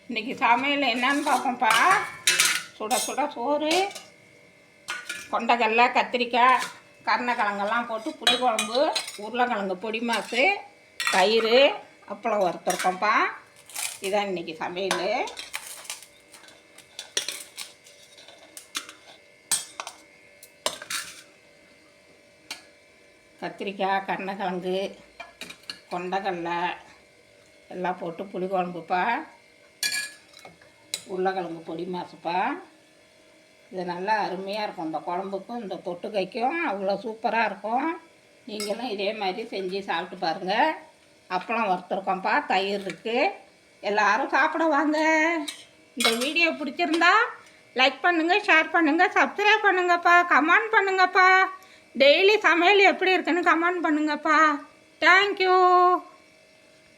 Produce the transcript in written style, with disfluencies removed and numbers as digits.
இன்றைக்கி சமையல் என்னன்னு பார்ப்போம்ப்பா. சுட சுட சோறு, கொண்டக்கடலை, கத்திரிக்காய், கருணக்கிழங்கெல்லாம் போட்டு புளிக்குழம்பு, உருளைக்கிழங்கு பொடி மாசு, தயிர், அப்பளம் வறுத்துருக்கோம்ப்பா. இதான் இன்றைக்கி சமையல். கத்திரிக்காய், கருணக்கிழங்கு, கொண்டக்கடலை எல்லாம் போட்டு புளிக்குழம்புப்பா. உருளைக்கிழங்கு பொடி மாசுப்பா. இது நல்லா அருமையாக இருக்கும். இந்த குழம்புக்கும் இந்த தொட்டுக்கைக்கும் அவ்வளோ சூப்பராக இருக்கும். நீங்களும் இதே மாதிரி செஞ்சு சாப்பிட்டு பாருங்கள். அப்பளம் வறுத்துருக்கோம்ப்பா, தயிர் இருக்குது. எல்லோரும் சாப்பிட வாங்க. இந்த வீடியோ பிடிச்சிருந்தா லைக் பண்ணுங்கள், ஷேர் பண்ணுங்கள், சப்ஸ்கிரைப் பண்ணுங்கப்பா, கமெண்ட் பண்ணுங்கப்பா. டெய்லி சமையல் எப்படி இருக்குன்னு கமெண்ட் பண்ணுங்கப்பா. தேங்க்யூ.